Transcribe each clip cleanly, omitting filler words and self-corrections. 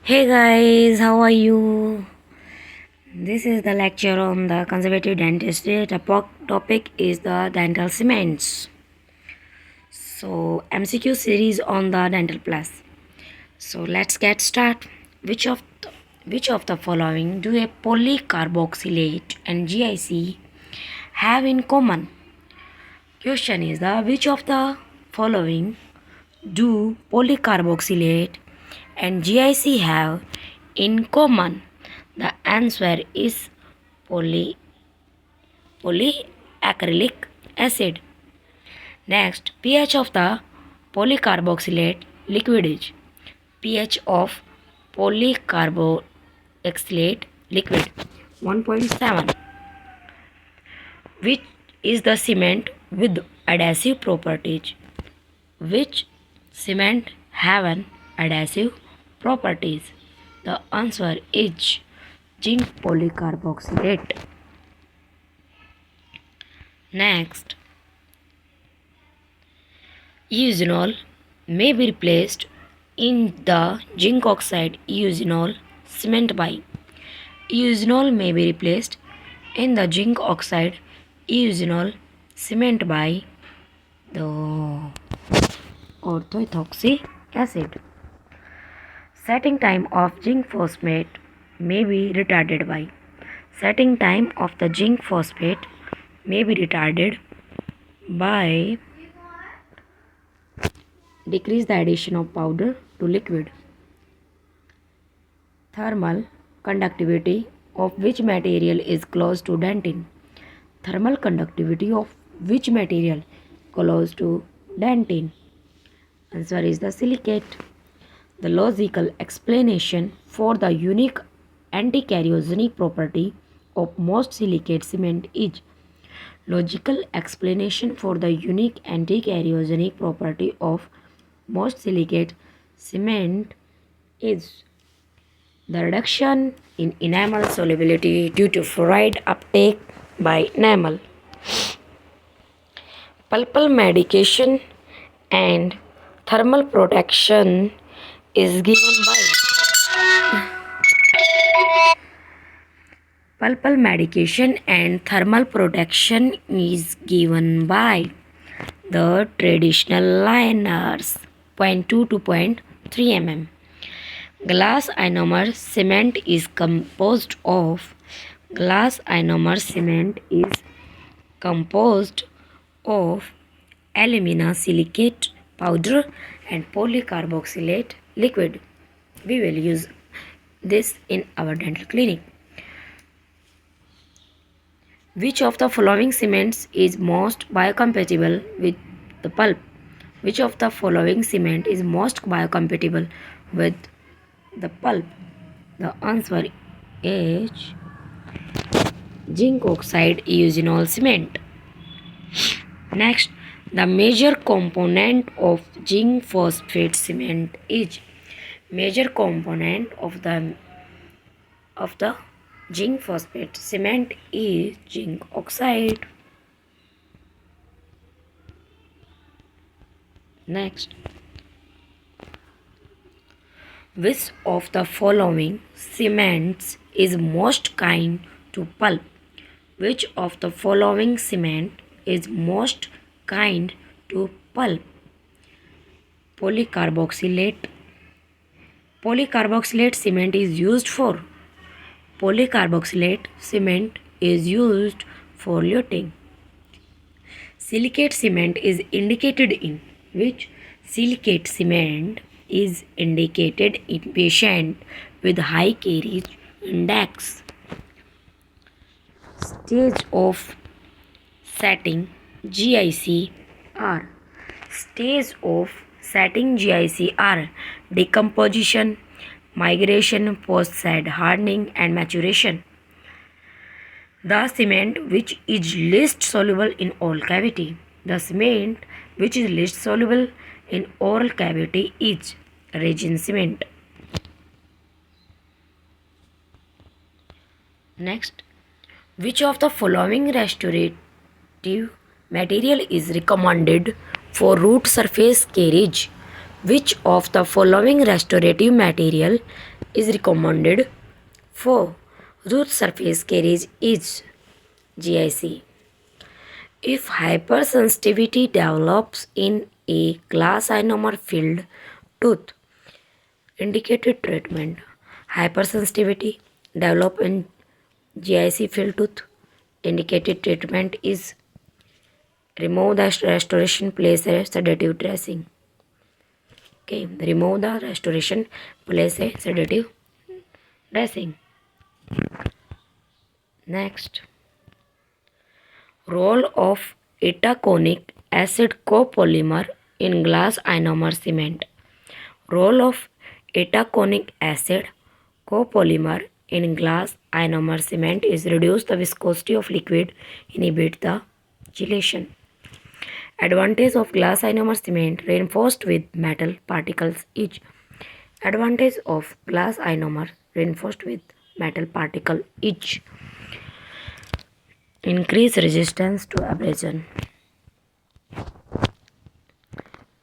Hey guys, how are you? This is the lecture on the conservative dentistry. The topic is the dental cements. So, MCQ series on the dental plus. So, let's get started. Which of the following do a polycarboxylate and GIC have in common? Question is the which of the following do polycarboxylate and GIC have in common? The answer is poly polyacrylic acid. Next, pH of the polycarboxylate liquid is pH of polycarboxylate liquid 1.7. Which is the cement with adhesive properties? Which cement have an adhesive properties? The answer is zinc polycarboxylate. Next, eugenol may be replaced in the zinc oxide eugenol cement by eugenol may be replaced in the zinc oxide eugenol cement by the orthoethoxy acid. Setting time of zinc phosphate may be retarded by setting time of the zinc phosphate may be retarded by decrease the addition of powder to liquid. Thermal conductivity of which material is close to dentin? Thermal conductivity of which material close to dentin? Answer is the silicate. The logical explanation for the unique anti-carcinogenic property of most silicate cement is logical explanation for the unique anti-carcinogenic property of most silicate cement is the reduction in enamel solubility due to fluoride uptake by enamel. Pulpal medication and thermal protection is given by pulpal medication and thermal protection is given by the traditional liners 0.2 to 0.3 mm. Glass ionomer cement is composed of alumina silicate powder and polycarboxylate liquid. We will use this in our dental clinic. Which of the following cements is most biocompatible with the pulp? Which of the following cement is most biocompatible with the pulp? The answer is zinc oxide eugenol cement. Next, the major component of zinc phosphate cement is major component of the zinc phosphate cement is zinc oxide. Next, which of the following cements is most kind to pulp? Which of the following cement is most kind to pulp? Polycarboxylate. Polycarboxylate cement is used for luting. Silicate cement is indicated in which silicate cement is indicated in patient with high carriage index. Stage of setting GIC are decomposition, migration, post-sed hardening and maturation. The cement which is least soluble in oral cavity. The cement which is least soluble in oral cavity is resin cement. Next, which of the following restorative material is recommended for root surface carriage? Which of the following restorative material is recommended for roof surface carriage is GIC. If hypersensitivity develops in a glass ionomer filled tooth, indicated treatment. Hypersensitivity develop in GIC filled tooth. Indicated treatment is remove the restoration, place a sedative dressing. Okay, remove the restoration, place a sedative dressing. Next, role of itaconic acid copolymer in glass ionomer cement. Role of itaconic acid copolymer in glass ionomer cement is reduce the viscosity of liquid, inhibit the gelation. Advantage of glass ionomer cement reinforced with metal particles each. Advantage of glass ionomer reinforced with metal particle each. Increase resistance to abrasion.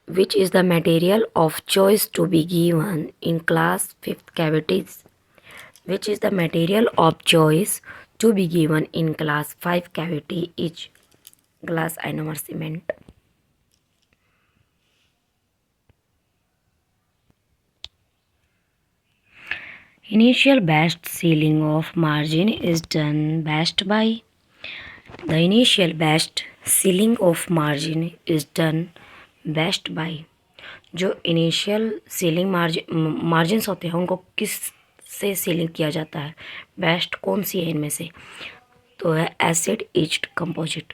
Which is the material of choice to be given in class 5th cavities? Which is the material of choice to be given in class 5 cavity each? Glass ionomer cement. Initial best sealing of margin is done best by. The initial best sealing of margin is done best by. जो initial sealing margins होते हैं उनको किस से ceiling किया जाता है, best कौन सी है इनमें से? तो है acid etched composite.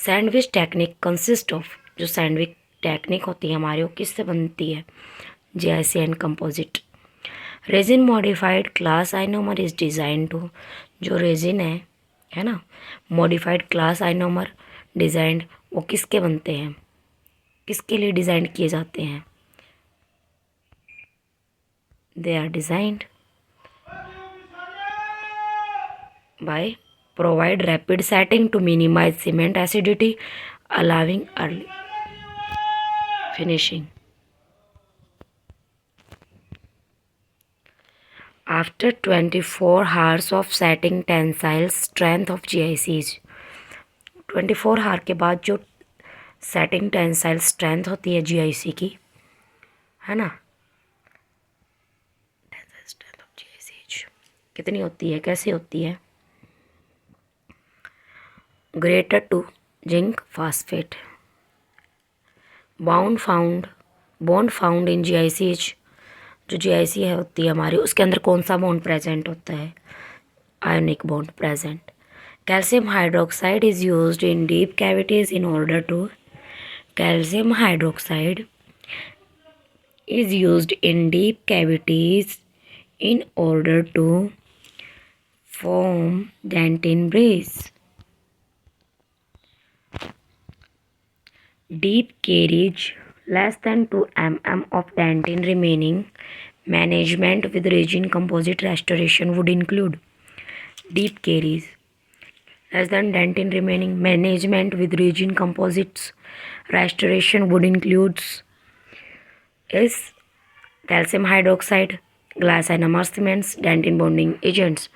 Sandwich technique consist of. जो सैंडविच टेक्निक होती है हमारी वो किससे बनती है? JIC and composite. Resin modified glass ionomer is design to. जो रेजिन है ना, मॉडिफाइड ग्लास आइनोमर डिज़ाइंड वो किसके बनते हैं, किसके लिए डिज़ाइन किए जाते हैं? They are designed by provide rapid setting to minimise cement acidity allowing early finishing. After 24 hours of setting tensile strength of GIC is. 24 hour के बाद जो सेटिंग टेंसाइल स्ट्रेंथ होती है GIC की, है ना, टेंसाइल स्ट्रेंथ ऑफ GIC कितनी होती है, कैसे होती है? Greater to zinc phosphate. Bond found in GIC. जो GIC है होती है हमारी, उसके अंदर कौन सा बॉन्ड प्रेजेंट होता है? Ionic bond present. Calcium hydroxide is used in deep cavities in order to. Calcium hydroxide is used in deep cavities in order to form dentin brace. Deep carriage less than 2 mm of dentin remaining. Management with resin composite restoration would include. Deep carriage less than dentin remaining. Management with resin composites restoration would include is calcium hydroxide, glass ionomer cements, dentin bonding agents,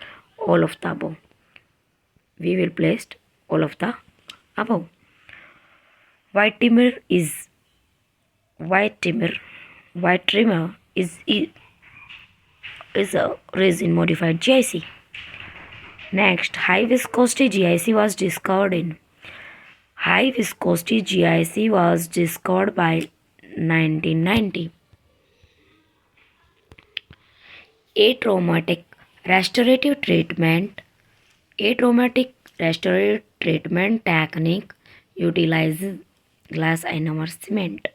all of the above. We will place all of the above. White trimmer is a resin modified GIC. Next, high viscosity GIC was discovered in. High viscosity GIC was discovered by 1990. Atraumatic restorative treatment technique utilizes glass ionomer cement.